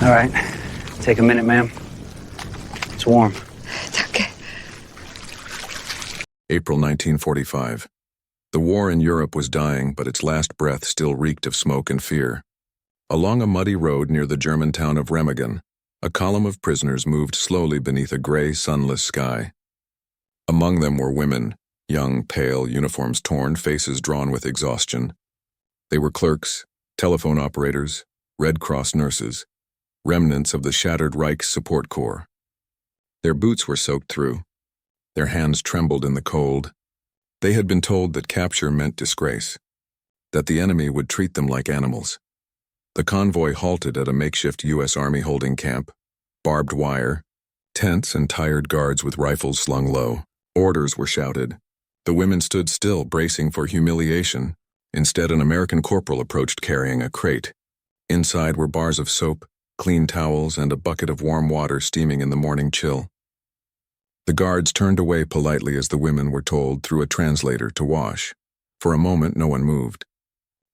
All right. Take a minute, ma'am. It's warm. It's okay. April 1945. The war in Europe was dying, but its last breath still reeked of smoke and fear. Along a muddy road near the German town of Remagen, a column of prisoners moved slowly beneath a gray, sunless sky. Among them were women, young, pale, uniforms torn, faces drawn with exhaustion. They were clerks, telephone operators, Red Cross nurses, remnants of the shattered Reich support corps. Their boots were soaked through. Their hands trembled in the cold. They had been told that capture meant disgrace, that the enemy would treat them like animals. The convoy halted at a makeshift U.S. Army holding camp, barbed wire, tents and tired guards with rifles slung low. Orders were shouted. The women stood still, bracing for humiliation. Instead, an American corporal approached carrying a crate. Inside were bars of soap, clean towels, and a bucket of warm water steaming in the morning chill. The guards turned away politely as the women were told through a translator to wash. For a moment, no one moved.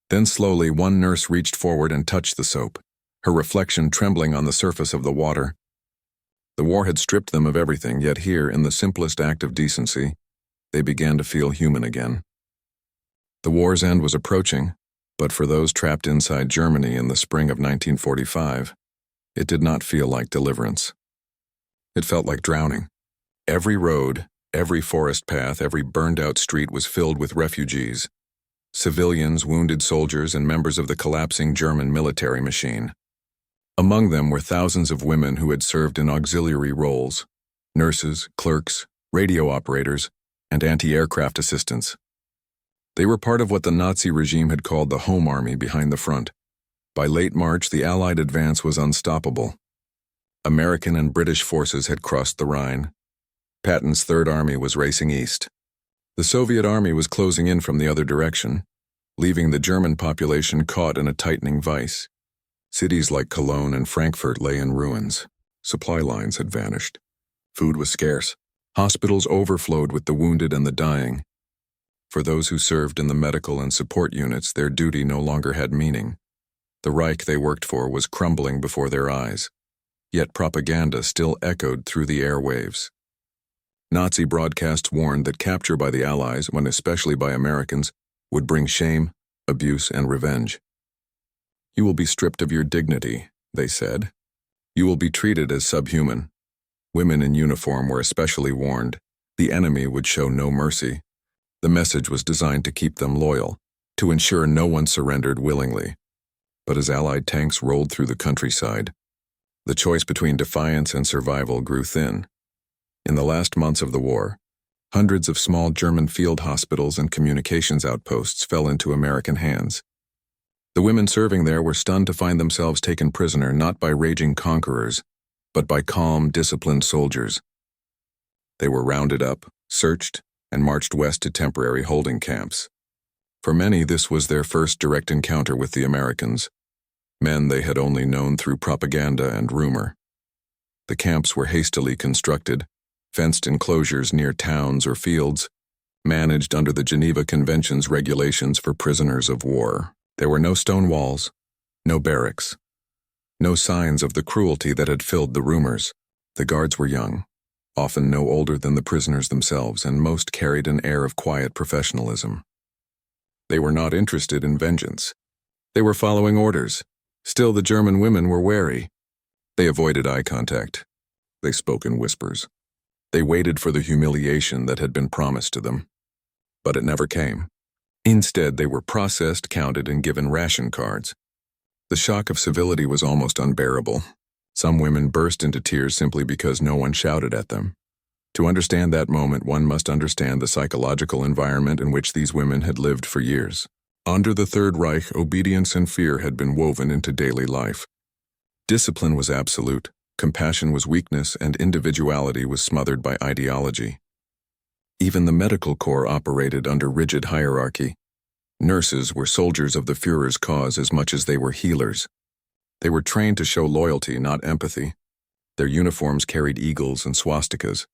Then slowly, one nurse reached forward and touched the soap, her reflection trembling on the surface of the water. The war had stripped them of everything, yet here, in the simplest act of decency, they began to feel human again. The war's end was approaching, but for those trapped inside Germany in the spring of 1945, it did not feel like deliverance. It felt like drowning. Every road, every forest path, every burned-out street was filled with refugees, civilians, wounded soldiers, and members of the collapsing German military machine. Among them were thousands of women who had served in auxiliary roles, nurses, clerks, radio operators, and anti-aircraft assistants. They were part of what the Nazi regime had called the Home Army behind the front. By late March, the Allied advance was unstoppable. American and British forces had crossed the Rhine. Patton's Third Army was racing east. The Soviet army was closing in from the other direction, leaving the German population caught in a tightening vice. Cities like Cologne and Frankfurt lay in ruins. Supply lines had vanished. Food was scarce. Hospitals overflowed with the wounded and the dying. For those who served in the medical and support units, their duty no longer had meaning. The Reich they worked for was crumbling before their eyes. Yet propaganda still echoed through the airwaves. Nazi broadcasts warned that capture by the Allies, when especially by Americans, would bring shame, abuse, and revenge. You will be stripped of your dignity, they said. You will be treated as subhuman. Women in uniform were especially warned. The enemy would show no mercy. The message was designed to keep them loyal, to ensure no one surrendered willingly. But as Allied tanks rolled through the countryside, the choice between defiance and survival grew thin. In the last months of the war, hundreds of small German field hospitals and communications outposts fell into American hands. The women serving there were stunned to find themselves taken prisoner not by raging conquerors, but by calm, disciplined soldiers. They were rounded up, searched, and marched west to temporary holding camps. For many, this was their first direct encounter with the Americans, men they had only known through propaganda and rumor. The camps were hastily constructed, fenced enclosures near towns or fields, managed under the Geneva Convention's regulations for prisoners of war. There were no stone walls, no barracks, no signs of the cruelty that had filled the rumors. The guards were young, often no older than the prisoners themselves, and most carried an air of quiet professionalism. They were not interested in vengeance. They were following orders. Still, the German women were wary. They avoided eye contact. They spoke in whispers. They waited for the humiliation that had been promised to them. But it never came. Instead, they were processed, counted, and given ration cards. The shock of civility was almost unbearable. Some women burst into tears simply because no one shouted at them. To understand that moment, one must understand the psychological environment in which these women had lived for years. Under the Third Reich, obedience and fear had been woven into daily life. Discipline was absolute, compassion was weakness, and individuality was smothered by ideology. Even the medical corps operated under rigid hierarchy. Nurses were soldiers of the Führer's cause as much as they were healers. They were trained to show loyalty, not empathy. Their uniforms carried eagles and swastikas.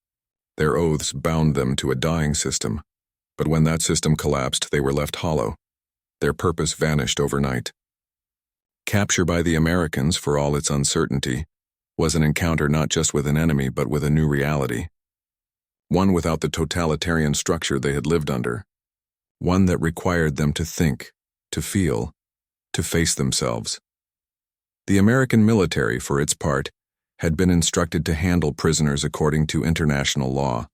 Their oaths bound them to a dying system. But when that system collapsed, they were left hollow. Their purpose vanished overnight. Capture by the Americans, for all its uncertainty, was an encounter not just with an enemy but with a new reality. One without the totalitarian structure they had lived under. One that required them to think, to feel, to face themselves. The American military, for its part, had been instructed to handle prisoners according to international law.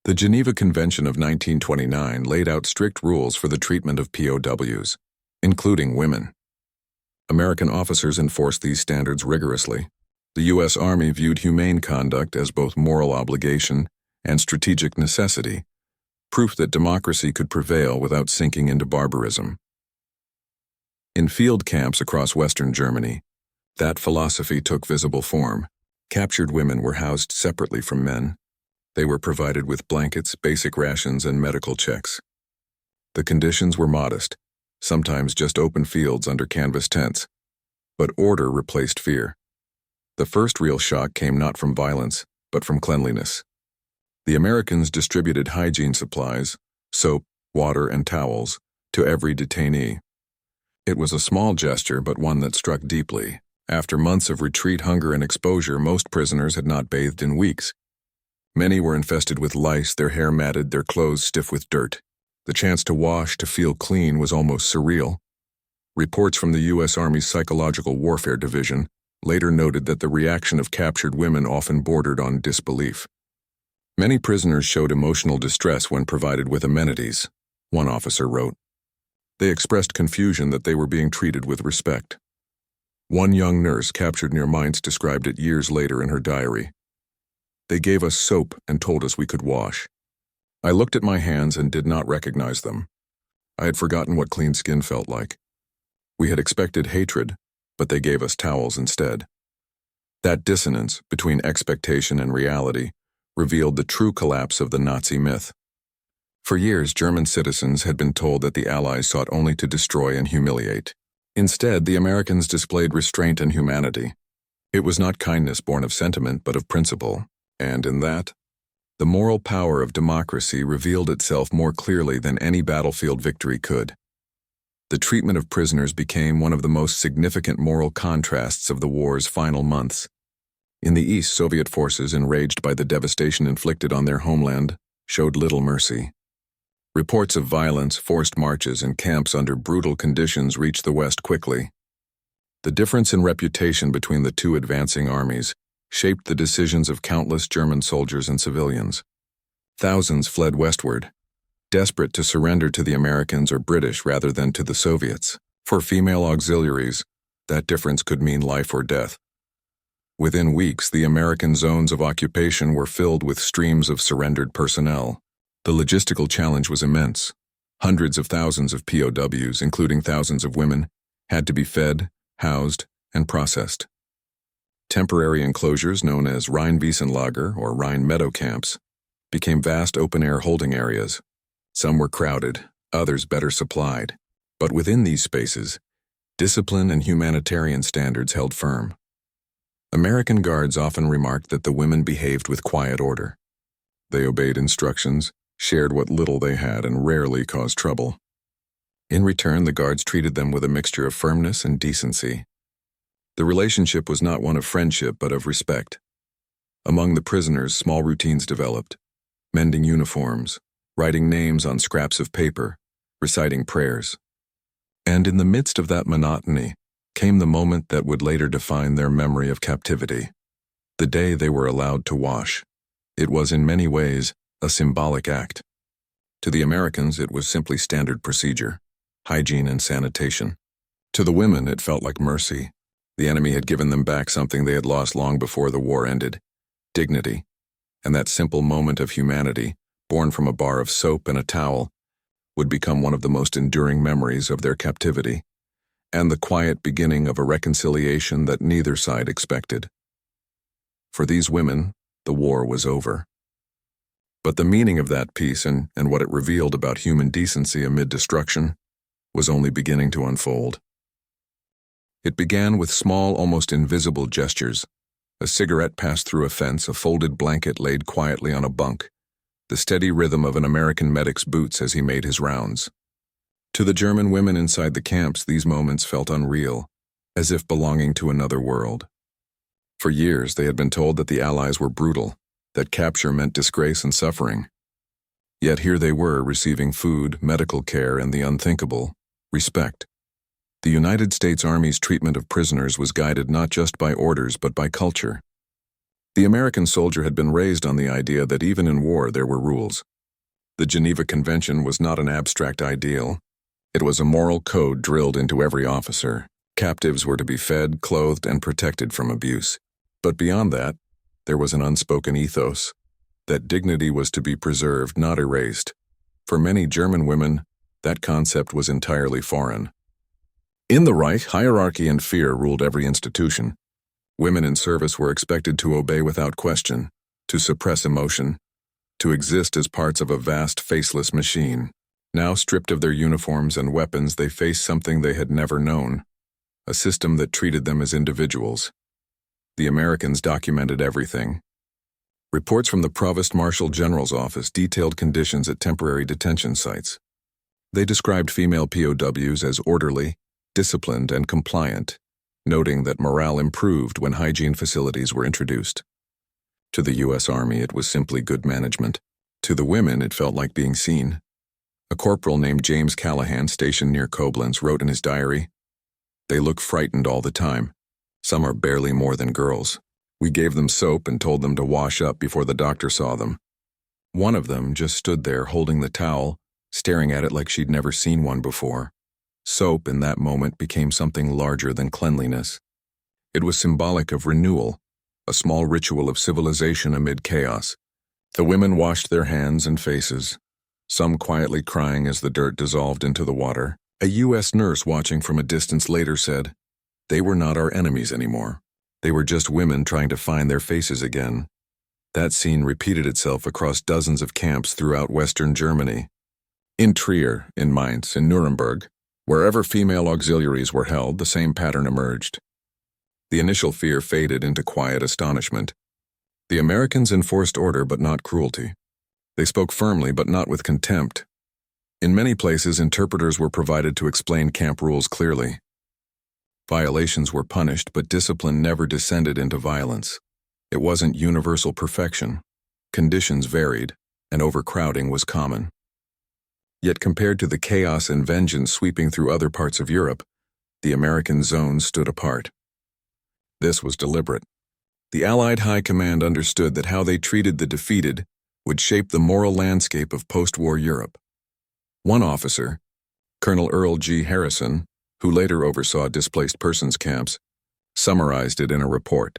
The Geneva Convention of 1929 laid out strict rules for the treatment of POWs, including women. American officers enforced these standards rigorously. The U.S. Army viewed humane conduct as both moral obligation and strategic necessity, proof that democracy could prevail without sinking into barbarism. In field camps across Western Germany, that philosophy took visible form. Captured women were housed separately from men. They were provided with blankets, basic rations, and medical checks. The conditions were modest, sometimes just open fields under canvas tents. But order replaced fear. The first real shock came not from violence, but from cleanliness. The Americans distributed hygiene supplies, soap, water, and towels, to every detainee. It was a small gesture, but one that struck deeply. After months of retreat, hunger, and exposure, most prisoners had not bathed in weeks. Many were infested with lice, their hair matted, their clothes stiff with dirt. The chance to wash, to feel clean, was almost surreal. Reports from the U.S. Army's Psychological Warfare Division later noted that the reaction of captured women often bordered on disbelief. Many prisoners showed emotional distress when provided with amenities, one officer wrote. They expressed confusion that they were being treated with respect. One young nurse captured near Mainz described it years later in her diary. They gave us soap and told us we could wash. I looked at my hands and did not recognize them. I had forgotten what clean skin felt like. We had expected hatred, but they gave us towels instead. That dissonance between expectation and reality revealed the true collapse of the Nazi myth. For years, German citizens had been told that the Allies sought only to destroy and humiliate. Instead, the Americans displayed restraint and humanity. It was not kindness born of sentiment, but of principle, and in that, the moral power of democracy revealed itself more clearly than any battlefield victory could. The treatment of prisoners became one of the most significant moral contrasts of the war's final months. In the East, Soviet forces, enraged by the devastation inflicted on their homeland, showed little mercy. Reports of violence, forced marches, and camps under brutal conditions reached the West quickly. The difference in reputation between the two advancing armies shaped the decisions of countless German soldiers and civilians. Thousands fled westward, desperate to surrender to the Americans or British rather than to the Soviets. For female auxiliaries, that difference could mean life or death. Within weeks, the American zones of occupation were filled with streams of surrendered personnel. The logistical challenge was immense. Hundreds of thousands of POWs, including thousands of women, had to be fed, housed, and processed. Temporary enclosures known as Rheinwiesenlager or Rhine meadow camps became vast open-air holding areas. Some were crowded, others better supplied. But within these spaces, discipline and humanitarian standards held firm. American guards often remarked that the women behaved with quiet order. They obeyed instructions, shared what little they had, and rarely caused trouble. In return, the guards treated them with a mixture of firmness and decency. The relationship was not one of friendship, but of respect. Among the prisoners, small routines developed: mending uniforms, writing names on scraps of paper, reciting prayers. And in the midst of that monotony came the moment that would later define their memory of captivity. The day they were allowed to wash. It was in many ways a symbolic act. To the Americans, it was simply standard procedure, hygiene and sanitation. To the women, it felt like mercy. The enemy had given them back something they had lost long before the war ended: dignity. And that simple moment of humanity, born from a bar of soap and a towel, would become one of the most enduring memories of their captivity, and the quiet beginning of a reconciliation that neither side expected. For these women, the war was over. But the meaning of that peace and what it revealed about human decency amid destruction was only beginning to unfold. It began with small, almost invisible gestures: a cigarette passed through a fence, a folded blanket laid quietly on a bunk, the steady rhythm of an American medic's boots as he made his rounds. To the German women inside the camps, these moments felt unreal, as if belonging to another world. For years, they had been told that the Allies were brutal, that capture meant disgrace and suffering. Yet here they were, receiving food, medical care, and the unthinkable, respect. The United States Army's treatment of prisoners was guided not just by orders but by culture. The American soldier had been raised on the idea that even in war there were rules. The Geneva Convention was not an abstract ideal. It was a moral code drilled into every officer. Captives were to be fed, clothed, and protected from abuse. But beyond that, there was an unspoken ethos that dignity was to be preserved, not erased. For many German women, that concept was entirely foreign. In the Reich, hierarchy and fear ruled every institution. Women in service were expected to obey without question, to suppress emotion, to exist as parts of a vast, faceless machine. Now stripped of their uniforms and weapons, they faced something they had never known, a system that treated them as individuals. The Americans documented everything. Reports from the Provost Marshal General's office detailed conditions at temporary detention sites. They described female POWs as orderly, disciplined, and compliant, noting that morale improved when hygiene facilities were introduced. To the U.S. Army, it was simply good management. To the women, it felt like being seen. A corporal named James Callahan, stationed near Koblenz, wrote in his diary, "They look frightened all the time. Some are barely more than girls. We gave them soap and told them to wash up before the doctor saw them. One of them just stood there holding the towel, staring at it like she'd never seen one before. Soap in that moment became something larger than cleanliness. It was symbolic of renewal, a small ritual of civilization amid chaos. The women washed their hands and faces, some quietly crying as the dirt dissolved into the water. A U.S. nurse watching from a distance later said, "They were not our enemies anymore. They were just women trying to find their faces again." That scene repeated itself across dozens of camps throughout Western Germany. In Trier, in Mainz, in Nuremberg, wherever female auxiliaries were held, the same pattern emerged. The initial fear faded into quiet astonishment. The Americans enforced order but not cruelty. They spoke firmly but not with contempt. In many places, interpreters were provided to explain camp rules clearly. Violations were punished, but discipline never descended into violence. It wasn't universal perfection. Conditions varied, and overcrowding was common. Yet compared to the chaos and vengeance sweeping through other parts of Europe, the American zone stood apart. This was deliberate. The Allied High Command understood that how they treated the defeated would shape the moral landscape of post-war Europe. One officer, Colonel Earl G. Harrison, who later oversaw displaced persons camps, summarized it in a report.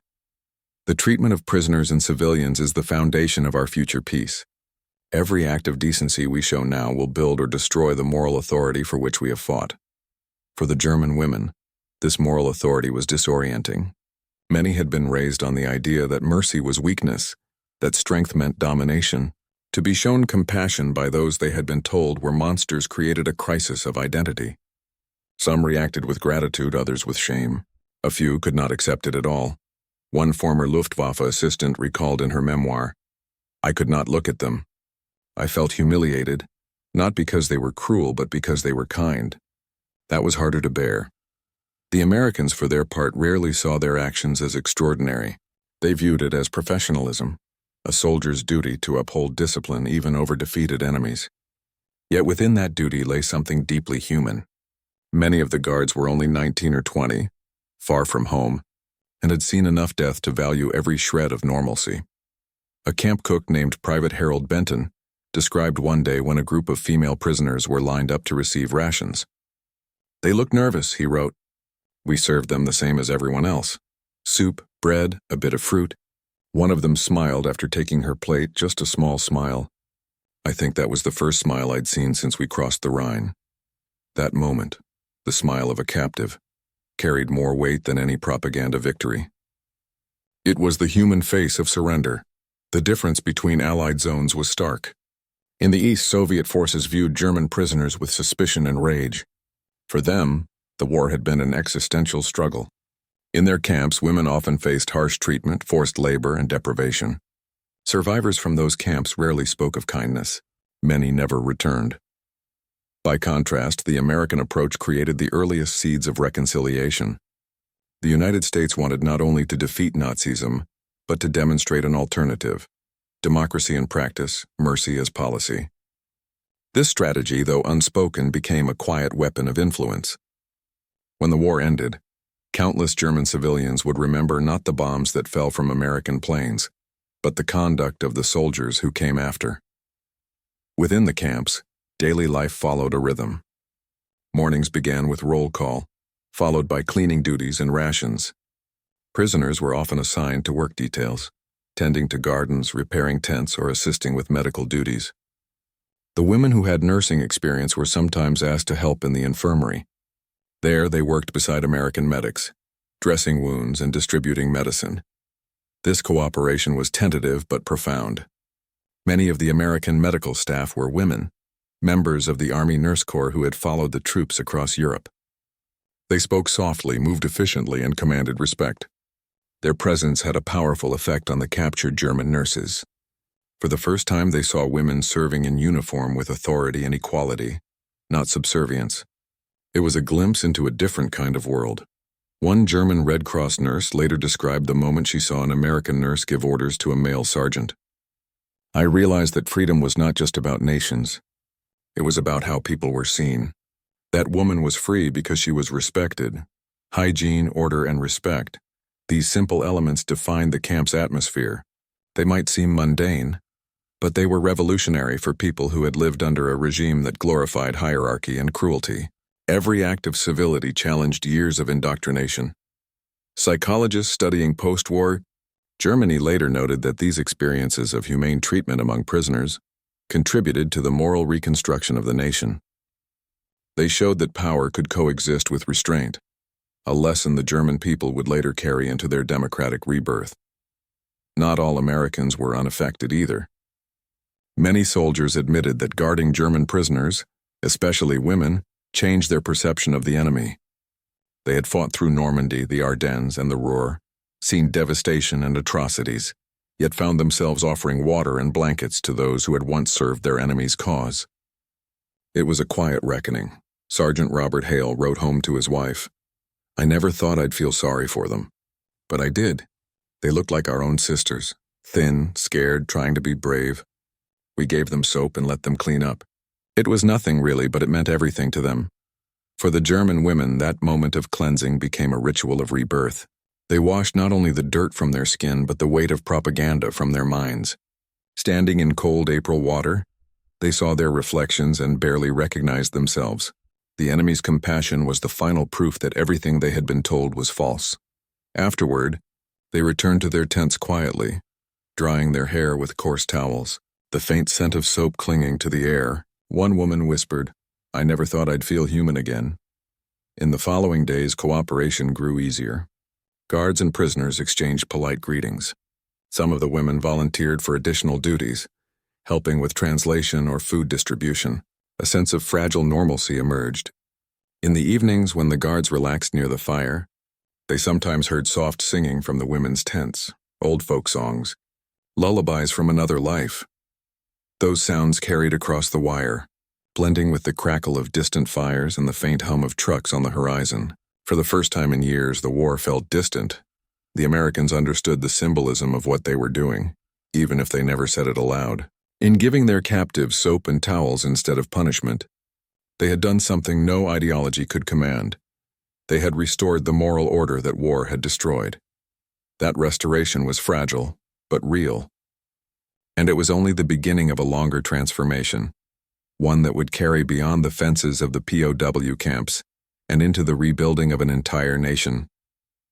"The treatment of prisoners and civilians is the foundation of our future peace. Every act of decency we show now will build or destroy the moral authority for which we have fought." For the German women, this moral authority was disorienting. Many had been raised on the idea that mercy was weakness, that strength meant domination. To be shown compassion by those they had been told were monsters created a crisis of identity. Some reacted with gratitude, others with shame. A few could not accept it at all. One former Luftwaffe assistant recalled in her memoir, "I could not look at them. I felt humiliated, not because they were cruel, but because they were kind. That was harder to bear." The Americans, for their part, rarely saw their actions as extraordinary. They viewed it as professionalism, a soldier's duty to uphold discipline even over defeated enemies. Yet within that duty lay something deeply human. Many of the guards were only 19 or 20, far from home, and had seen enough death to value every shred of normalcy. A camp cook named Private Harold Benton described one day when a group of female prisoners were lined up to receive rations. "They looked nervous," he wrote. "We served them the same as everyone else. Soup, bread, a bit of fruit. One of them smiled after taking her plate, just a small smile. I think that was the first smile I'd seen since we crossed the Rhine. That moment, the smile of a captive, carried more weight than any propaganda victory. It was the human face of surrender. The difference between Allied zones was stark. In the East, Soviet forces viewed German prisoners with suspicion and rage. For them, the war had been an existential struggle. In their camps, women often faced harsh treatment, forced labor, and deprivation. Survivors from those camps rarely spoke of kindness. Many never returned. By contrast, the American approach created the earliest seeds of reconciliation. The United States wanted not only to defeat Nazism, but to demonstrate an alternative: democracy in practice, mercy as policy. This strategy, though unspoken, became a quiet weapon of influence. When the war ended, countless German civilians would remember not the bombs that fell from American planes, but the conduct of the soldiers who came after. Within the camps, daily life followed a rhythm. Mornings began with roll call, followed by cleaning duties and rations. Prisoners were often assigned to work details, tending to gardens, repairing tents, or assisting with medical duties. The women who had nursing experience were sometimes asked to help in the infirmary. There they worked beside American medics, dressing wounds and distributing medicine. This cooperation was tentative but profound. Many of the American medical staff were women, members of the Army Nurse Corps who had followed the troops across Europe. They spoke softly, moved efficiently, and commanded respect. Their presence had a powerful effect on the captured German nurses. For the first time, they saw women serving in uniform with authority and equality, not subservience. It was a glimpse into a different kind of world. One German Red Cross nurse later described the moment she saw an American nurse give orders to a male sergeant. "I realized that freedom was not just about nations. It was about how people were seen. That woman was free because she was respected. Hygiene, order, and respect. These simple elements defined the camp's atmosphere. They might seem mundane, but they were revolutionary for people who had lived under a regime that glorified hierarchy and cruelty. Every act of civility challenged years of indoctrination." Psychologists studying post-war Germany later noted that these experiences of humane treatment among prisoners contributed to the moral reconstruction of the nation. They showed that power could coexist with restraint, a lesson the German people would later carry into their democratic rebirth. Not all Americans were unaffected either. Many soldiers admitted that guarding German prisoners, especially women, changed their perception of the enemy. They had fought through Normandy, the Ardennes, and the Ruhr, seen devastation and atrocities, yet found themselves offering water and blankets to those who had once served their enemy's cause. It was a quiet reckoning. Sergeant Robert Hale wrote home to his wife, "I never thought I'd feel sorry for them, but I did. They looked like our own sisters, thin, scared, trying to be brave. We gave them soap and let them clean up. It was nothing really, but it meant everything to them." For the German women, that moment of cleansing became a ritual of rebirth. They washed not only the dirt from their skin, but the weight of propaganda from their minds. Standing in cold April water, they saw their reflections and barely recognized themselves. The enemy's compassion was the final proof that everything they had been told was false. Afterward, they returned to their tents quietly, drying their hair with coarse towels, the faint scent of soap clinging to the air. One woman whispered, "I never thought I'd feel human again." In the following days, cooperation grew easier. Guards and prisoners exchanged polite greetings. Some of the women volunteered for additional duties, helping with translation or food distribution. A sense of fragile normalcy emerged. In the evenings, when the guards relaxed near the fire, they sometimes heard soft singing from the women's tents, old folk songs, lullabies from another life. Those sounds carried across the wire, blending with the crackle of distant fires and the faint hum of trucks on the horizon. For the first time in years, the war felt distant. The Americans understood the symbolism of what they were doing, even if they never said it aloud. In giving their captives soap and towels instead of punishment, they had done something no ideology could command. They had restored the moral order that war had destroyed. That restoration was fragile, but real. And it was only the beginning of a longer transformation, one that would carry beyond the fences of the POW camps and into the rebuilding of an entire nation.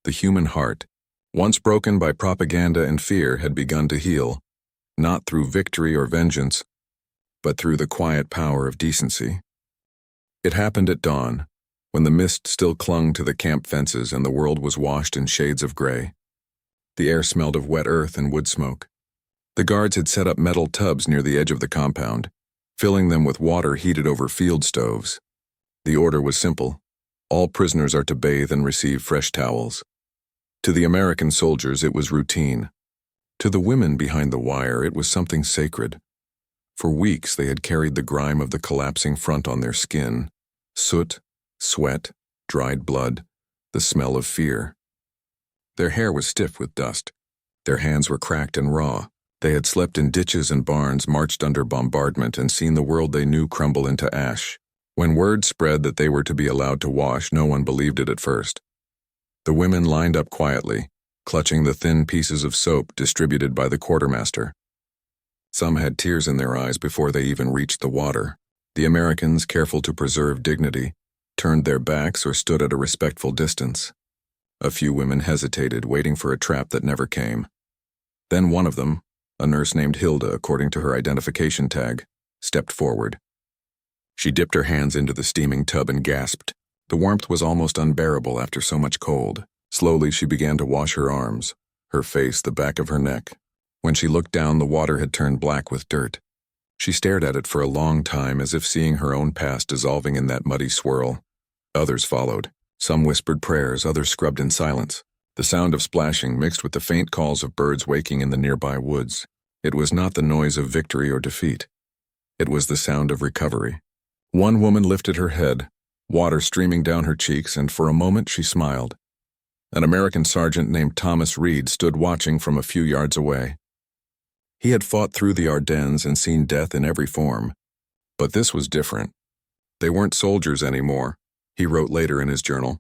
The human heart, once broken by propaganda and fear, had begun to heal, not through victory or vengeance, but through the quiet power of decency. It happened at dawn, when the mist still clung to the camp fences and the world was washed in shades of gray. The air smelled of wet earth and wood smoke. The guards had set up metal tubs near the edge of the compound, filling them with water heated over field stoves. The order was simple. All prisoners are to bathe and receive fresh towels. To the American soldiers, it was routine. To the women behind the wire, it was something sacred. For weeks, they had carried the grime of the collapsing front on their skin, soot, sweat, dried blood, the smell of fear. Their hair was stiff with dust. Their hands were cracked and raw. They had slept in ditches and barns, marched under bombardment, and seen the world they knew crumble into ash. When word spread that they were to be allowed to wash, no one believed it at first. The women lined up quietly, clutching the thin pieces of soap distributed by the quartermaster. Some had tears in their eyes before they even reached the water. The Americans, careful to preserve dignity, turned their backs or stood at a respectful distance. A few women hesitated, waiting for a trap that never came. Then one of them, a nurse named Hilda according to her identification tag, stepped forward. She dipped her hands into the steaming tub and gasped. The warmth was almost unbearable after so much cold. Slowly she began to wash her arms, her face, the back of her neck. When she looked down, the water had turned black with dirt. She stared at it for a long time, as if seeing her own past dissolving in that muddy swirl. Others followed. Some whispered prayers, others scrubbed in silence. The sound of splashing mixed with the faint calls of birds waking in the nearby woods. It was not the noise of victory or defeat. It was the sound of recovery. One woman lifted her head, water streaming down her cheeks, and for a moment she smiled. An American sergeant named Thomas Reed stood watching from a few yards away. He had fought through the Ardennes and seen death in every form. But this was different. They weren't soldiers anymore, he wrote later in his journal.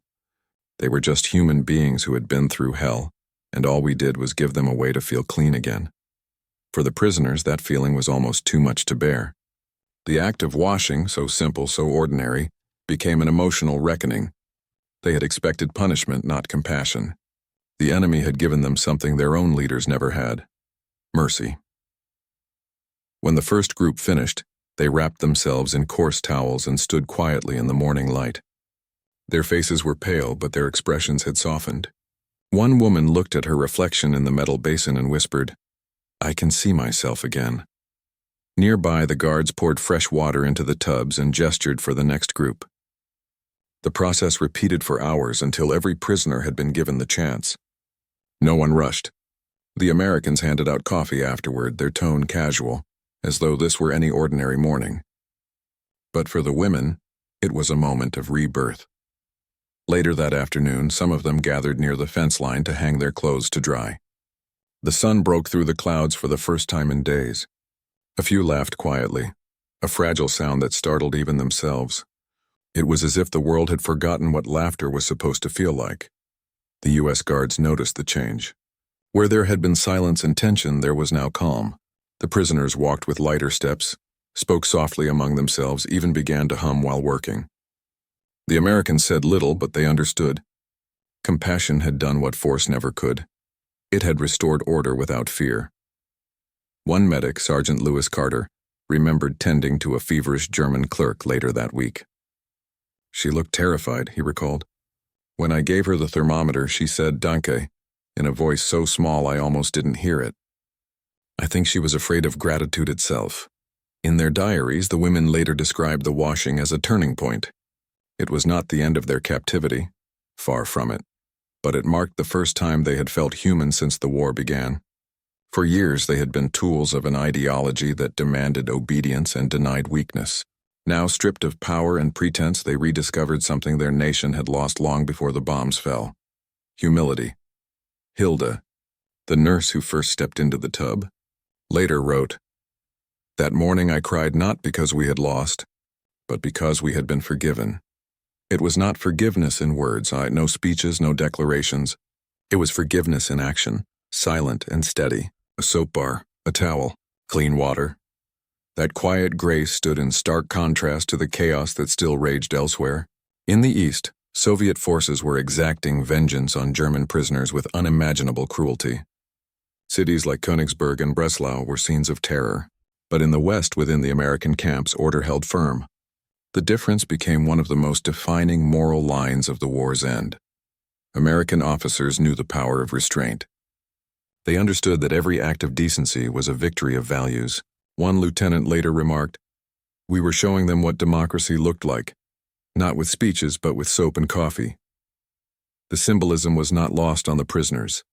They were just human beings who had been through hell, and all we did was give them a way to feel clean again. For the prisoners, that feeling was almost too much to bear. The act of washing, so simple, so ordinary, became an emotional reckoning. They had expected punishment, not compassion. The enemy had given them something their own leaders never had: mercy. When the first group finished, they wrapped themselves in coarse towels and stood quietly in the morning light. Their faces were pale, but their expressions had softened. One woman looked at her reflection in the metal basin and whispered, "I can see myself again." Nearby, the guards poured fresh water into the tubs and gestured for the next group. The process repeated for hours until every prisoner had been given the chance. No one rushed. The Americans handed out coffee afterward, their tone casual, as though this were any ordinary morning. But for the women, it was a moment of rebirth. Later that afternoon, some of them gathered near the fence line to hang their clothes to dry. The sun broke through the clouds for the first time in days. A few laughed quietly, a fragile sound that startled even themselves. It was as if the world had forgotten what laughter was supposed to feel like. The U.S. guards noticed the change. Where there had been silence and tension, there was now calm. The prisoners walked with lighter steps, spoke softly among themselves, even began to hum while working. The Americans said little, but they understood. Compassion had done what force never could. It had restored order without fear. One medic, Sergeant Lewis Carter, remembered tending to a feverish German clerk later that week. "She looked terrified," he recalled. "When I gave her the thermometer, she said, 'Danke,' in a voice so small I almost didn't hear it. I think she was afraid of gratitude itself." In their diaries, the women later described the washing as a turning point. It was not the end of their captivity, far from it, but it marked the first time they had felt human since the war began. For years they had been tools of an ideology that demanded obedience and denied weakness. Now, stripped of power and pretense, they rediscovered something their nation had lost long before the bombs fell: humility. Hilda, the nurse who first stepped into the tub, later wrote, "That morning I cried not because we had lost, but because we had been forgiven." It was not forgiveness in words, no speeches, no declarations. It was forgiveness in action, silent and steady. A soap bar, a towel, clean water. That quiet grace stood in stark contrast to the chaos that still raged elsewhere. In the East, Soviet forces were exacting vengeance on German prisoners with unimaginable cruelty. Cities like Königsberg and Breslau were scenes of terror. But in the West, within the American camps, order held firm. The difference became one of the most defining moral lines of the war's end. American officers knew the power of restraint. They understood that every act of decency was a victory of values. One lieutenant later remarked, "We were showing them what democracy looked like, not with speeches but with soap and coffee." The symbolism was not lost on the prisoners.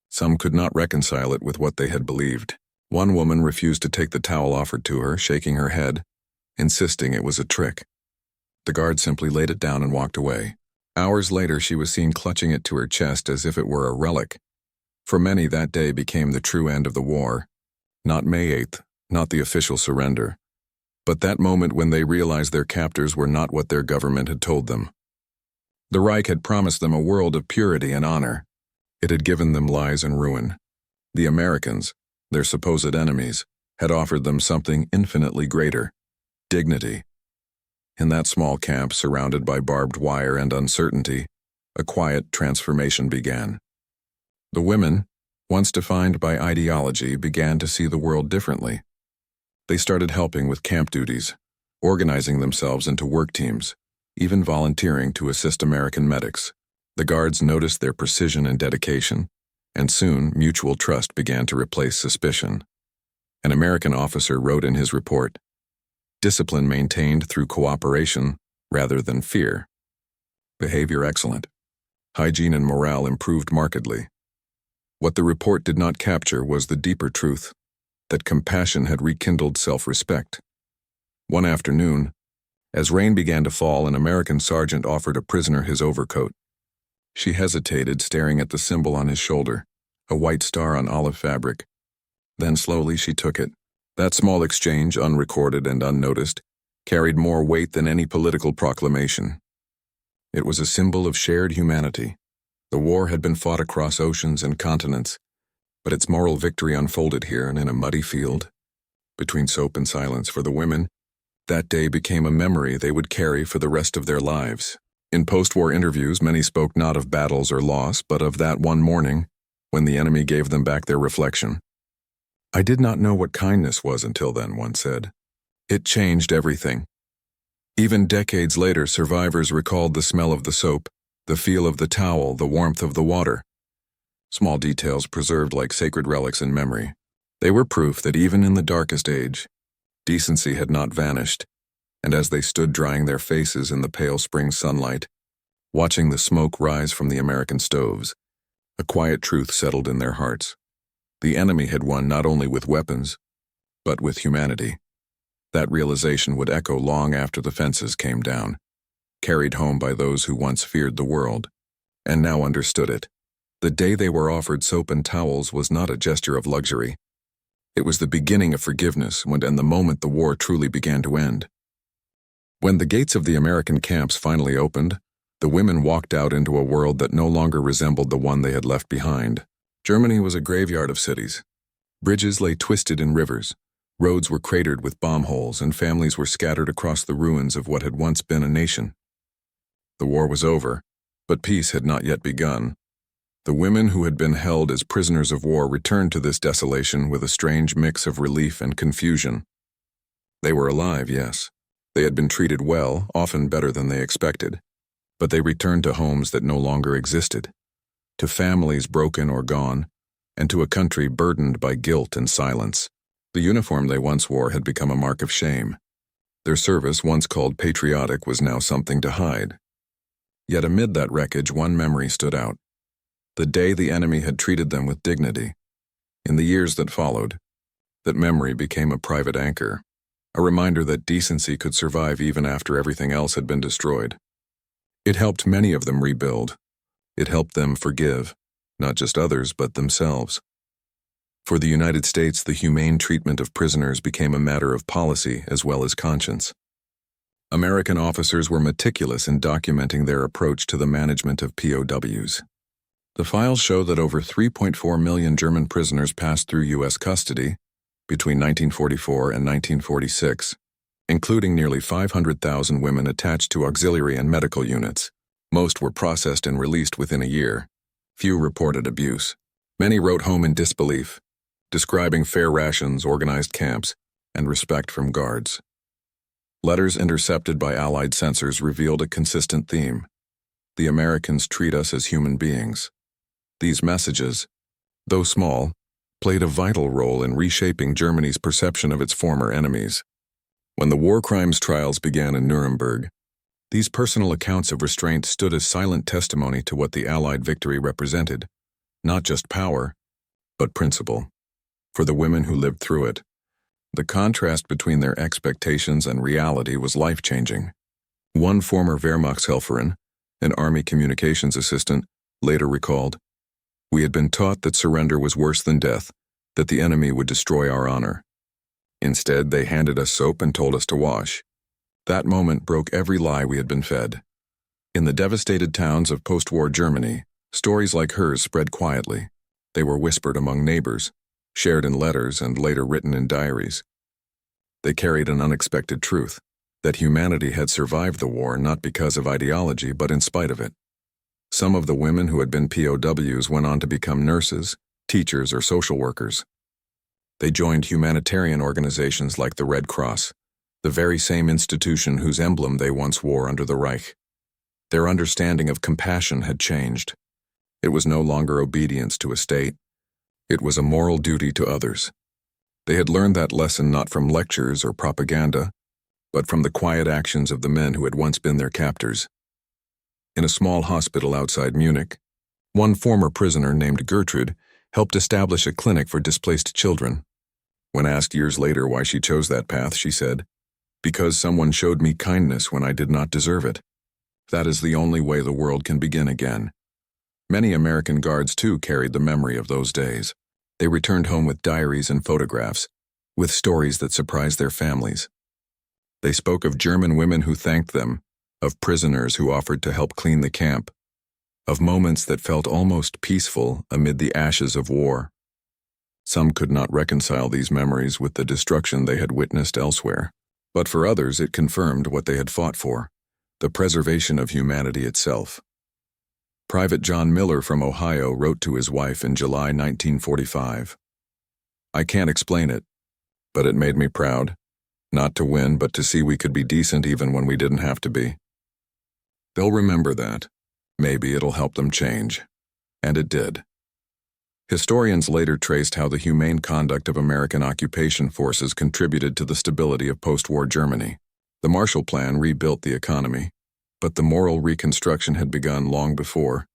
Some could not reconcile it with what they had believed. One woman refused to take the towel offered to her, shaking her head, insisting it was a trick. The guard simply laid it down and walked away. Hours later, she was seen clutching it to her chest as if it were a relic. For many, that day became the true end of the war. Not May 8th, not the official surrender, but that moment when they realized their captors were not what their government had told them. The Reich had promised them a world of purity and honor. It had given them lies and ruin. The Americans, their supposed enemies, had offered them something infinitely greater: dignity. In that small camp, surrounded by barbed wire and uncertainty, a quiet transformation began. The women, once defined by ideology, began to see the world differently. They started helping with camp duties, organizing themselves into work teams, even volunteering to assist American medics. The guards noticed their precision and dedication, and soon mutual trust began to replace suspicion. An American officer wrote in his report, "Discipline maintained through cooperation rather than fear. Behavior excellent. Hygiene and morale improved markedly." What the report did not capture was the deeper truth, that compassion had rekindled self-respect. One afternoon, as rain began to fall, an American sergeant offered a prisoner his overcoat. She hesitated, staring at the symbol on his shoulder, a white star on olive fabric. Then slowly she took it. That small exchange, unrecorded and unnoticed, carried more weight than any political proclamation. It was a symbol of shared humanity. The war had been fought across oceans and continents, but its moral victory unfolded here and in a muddy field. Between soap and silence, for the women, that day became a memory they would carry for the rest of their lives. In post-war interviews, many spoke not of battles or loss, but of that one morning when the enemy gave them back their reflection. "I did not know what kindness was until then," one said. "It changed everything." Even decades later, survivors recalled the smell of the soap, the feel of the towel, the warmth of the water. Small details preserved like sacred relics in memory. They were proof that even in the darkest age, decency had not vanished, and as they stood drying their faces in the pale spring sunlight, watching the smoke rise from the American stoves, a quiet truth settled in their hearts. The enemy had won not only with weapons, but with humanity. That realization would echo long after the fences came down, carried home by those who once feared the world, and now understood it. The day they were offered soap and towels was not a gesture of luxury. It was the beginning of forgiveness and the moment the war truly began to end. When the gates of the American camps finally opened, the women walked out into a world that no longer resembled the one they had left behind. Germany was a graveyard of cities. Bridges lay twisted in rivers, roads were cratered with bomb holes, and families were scattered across the ruins of what had once been a nation. The war was over, but peace had not yet begun. The women who had been held as prisoners of war returned to this desolation with a strange mix of relief and confusion. They were alive, yes. They had been treated well, often better than they expected, but they returned to homes that no longer existed, to families broken or gone, and to a country burdened by guilt and silence. The uniform they once wore had become a mark of shame. Their service, once called patriotic, was now something to hide. Yet amid that wreckage, one memory stood out. The day the enemy had treated them with dignity. In the years that followed, that memory became a private anchor, a reminder that decency could survive even after everything else had been destroyed. It helped many of them rebuild. It helped them forgive, not just others, but themselves. For the United States, the humane treatment of prisoners became a matter of policy as well as conscience. American officers were meticulous in documenting their approach to the management of POWs. The files show that over 3.4 million German prisoners passed through U.S. custody between 1944 and 1946, including nearly 500,000 women attached to auxiliary and medical units. Most were processed and released within a year. Few reported abuse. Many wrote home in disbelief, describing fair rations, organized camps, and respect from guards. Letters intercepted by Allied censors revealed a consistent theme. The Americans treat us as human beings. These messages, though small, played a vital role in reshaping Germany's perception of its former enemies. When the war crimes trials began in Nuremberg, these personal accounts of restraint stood as silent testimony to what the Allied victory represented, not just power, but principle. For the women who lived through it, the contrast between their expectations and reality was life-changing. One former Wehrmachtshelferin, an Army communications assistant, later recalled, "We had been taught that surrender was worse than death, that the enemy would destroy our honor. Instead, they handed us soap and told us to wash. That moment broke every lie we had been fed." In the devastated towns of post-war Germany, stories like hers spread quietly. They were whispered among neighbors, shared in letters, and later written in diaries. They carried an unexpected truth, that humanity had survived the war not because of ideology but in spite of it. Some of the women who had been POWs went on to become nurses, teachers, or social workers. They joined humanitarian organizations like the Red Cross, the very same institution whose emblem they once wore under the Reich. Their understanding of compassion had changed. It was no longer obedience to a state. It was a moral duty to others. They had learned that lesson not from lectures or propaganda, but from the quiet actions of the men who had once been their captors. In a small hospital outside Munich, one former prisoner named Gertrude helped establish a clinic for displaced children. When asked years later why she chose that path, she said, "Because someone showed me kindness when I did not deserve it. That is the only way the world can begin again." Many American guards, too, carried the memory of those days. They returned home with diaries and photographs, with stories that surprised their families. They spoke of German women who thanked them, of prisoners who offered to help clean the camp, of moments that felt almost peaceful amid the ashes of war. Some could not reconcile these memories with the destruction they had witnessed elsewhere, but for others it confirmed what they had fought for, the preservation of humanity itself. Private John Miller from Ohio wrote to his wife in July 1945, "I can't explain it, but it made me proud, not to win but to see we could be decent even when we didn't have to be." They'll remember that. Maybe it'll help them change. And it did. Historians later traced how the humane conduct of American occupation forces contributed to the stability of post-war Germany. The Marshall Plan rebuilt the economy, but the moral reconstruction had begun long before,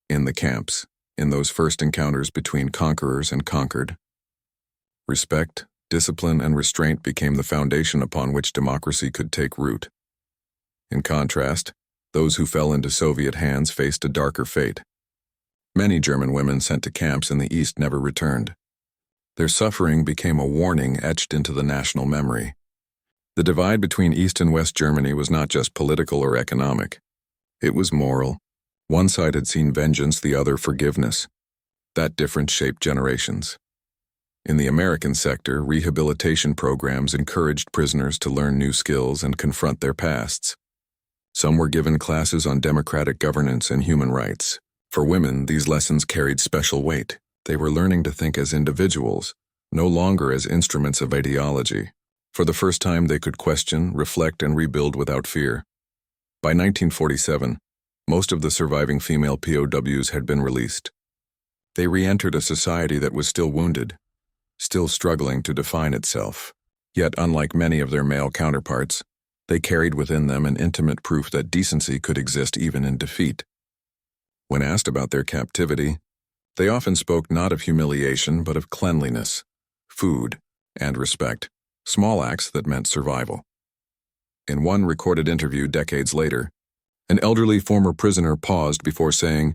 in the camps, in those first encounters between conquerors and conquered. Respect, discipline, and restraint became the foundation upon which democracy could take root. In contrast, those who fell into Soviet hands faced a darker fate. Many German women sent to camps in the East never returned. Their suffering became a warning etched into the national memory. The divide between East and West Germany was not just political or economic. It was moral. One side had seen vengeance, the other forgiveness. That difference shaped generations. In the American sector, rehabilitation programs encouraged prisoners to learn new skills and confront their pasts. Some were given classes on democratic governance and human rights. For women, these lessons carried special weight. They were learning to think as individuals, no longer as instruments of ideology. For the first time, they could question, reflect, and rebuild without fear. By 1947, most of the surviving female POWs had been released. They re-entered a society that was still wounded, still struggling to define itself. Yet, unlike many of their male counterparts, they carried within them an intimate proof that decency could exist even in defeat. When asked about their captivity, they often spoke not of humiliation but of cleanliness, food, and respect. Small acts that meant survival. In one recorded interview decades later, an elderly former prisoner paused before saying,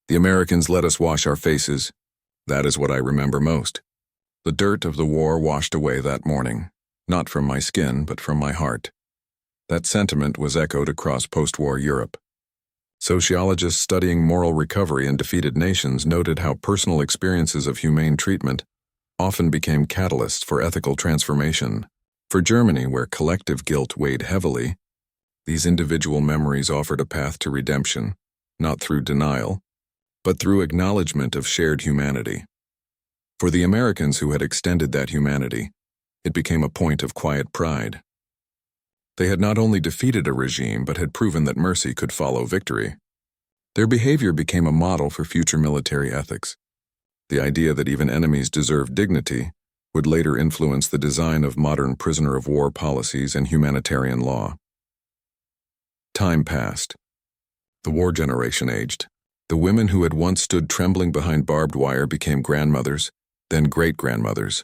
"The Americans let us wash our faces. That is what I remember most. The dirt of the war washed away that morning, not from my skin but from my heart." That sentiment was echoed across post-war Europe. Sociologists studying moral recovery in defeated nations noted how personal experiences of humane treatment often became catalysts for ethical transformation. For Germany, where collective guilt weighed heavily, these individual memories offered a path to redemption, not through denial, but through acknowledgement of shared humanity. For the Americans who had extended that humanity, it became a point of quiet pride. They had not only defeated a regime, but had proven that mercy could follow victory. Their behavior became a model for future military ethics. The idea that even enemies deserve dignity would later influence the design of modern prisoner of war policies and humanitarian law. Time passed. The war generation aged. The women who had once stood trembling behind barbed wire became grandmothers, then great-grandmothers.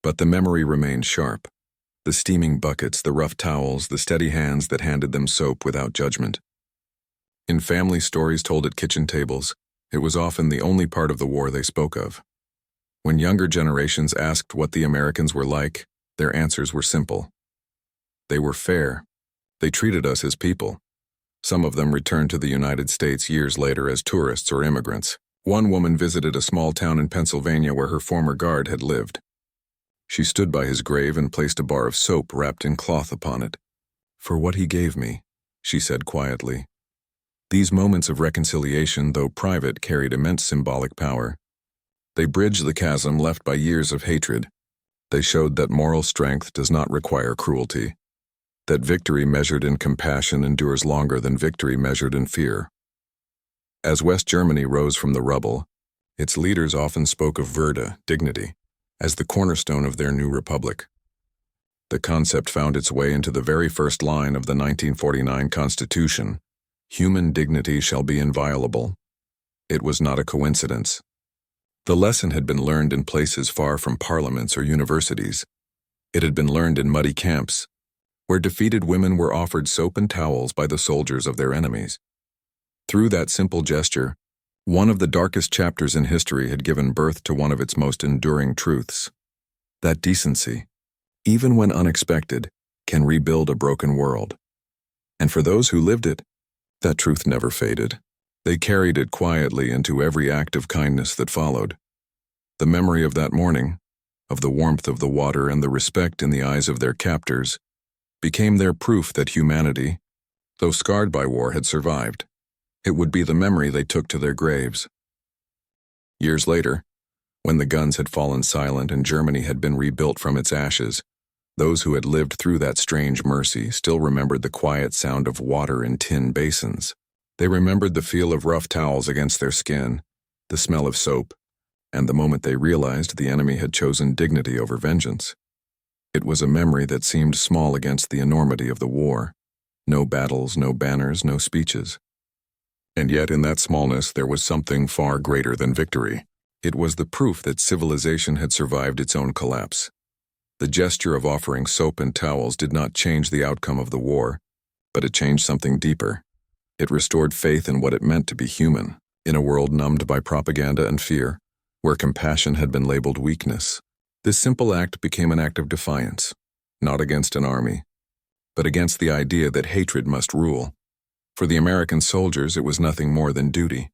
But the memory remained sharp. The steaming buckets, the rough towels, the steady hands that handed them soap without judgment. In family stories told at kitchen tables, it was often the only part of the war they spoke of. When younger generations asked what the Americans were like, their answers were simple. They were fair. They treated us as people. Some of them returned to the United States years later as tourists or immigrants. One woman visited a small town in Pennsylvania where her former guard had lived. She stood by his grave and placed a bar of soap wrapped in cloth upon it. "For what he gave me," she said quietly. These moments of reconciliation, though private, carried immense symbolic power. They bridged the chasm left by years of hatred. They showed that moral strength does not require cruelty, that victory measured in compassion endures longer than victory measured in fear. As West Germany rose from the rubble, its leaders often spoke of Würde, dignity, as the cornerstone of their new republic. The concept found its way into the very first line of the 1949 Constitution: "Human dignity shall be inviolable." It was not a coincidence. The lesson had been learned in places far from parliaments or universities. It had been learned in muddy camps, where defeated women were offered soap and towels by the soldiers of their enemies. Through that simple gesture, one of the darkest chapters in history had given birth to one of its most enduring truths: that decency, even when unexpected, can rebuild a broken world. And for those who lived it, that truth never faded. They carried it quietly into every act of kindness that followed. The memory of that morning, of the warmth of the water and the respect in the eyes of their captors, became their proof that humanity, though scarred by war, had survived. It would be the memory they took to their graves. Years later, when the guns had fallen silent and Germany had been rebuilt from its ashes, those who had lived through that strange mercy still remembered the quiet sound of water in tin basins. They remembered the feel of rough towels against their skin, the smell of soap, and the moment they realized the enemy had chosen dignity over vengeance. It was a memory that seemed small against the enormity of the war. No battles, no banners, no speeches. And yet in that smallness there was something far greater than victory. It was the proof that civilization had survived its own collapse. The gesture of offering soap and towels did not change the outcome of the war, but it changed something deeper. It restored faith in what it meant to be human, in a world numbed by propaganda and fear, where compassion had been labeled weakness. This simple act became an act of defiance, not against an army, but against the idea that hatred must rule. For the American soldiers, it was nothing more than duty.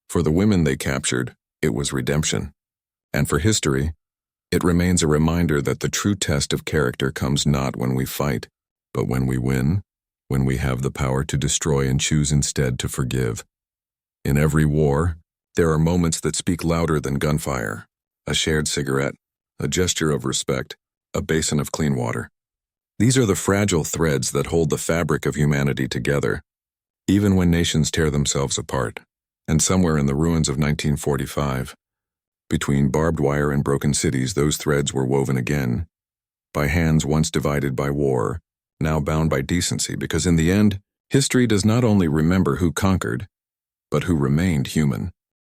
For the women they captured, it was redemption. And for history, it remains a reminder that the true test of character comes not when we fight, but when we win, when we have the power to destroy and choose instead to forgive. In every war, there are moments that speak louder than gunfire: a shared cigarette, a gesture of respect, a basin of clean water. These are the fragile threads that hold the fabric of humanity together, even when nations tear themselves apart. And somewhere in the ruins of 1945, between barbed wire and broken cities, those threads were woven again, by hands once divided by war, now bound by decency, because in the end, history does not only remember who conquered, but who remained human.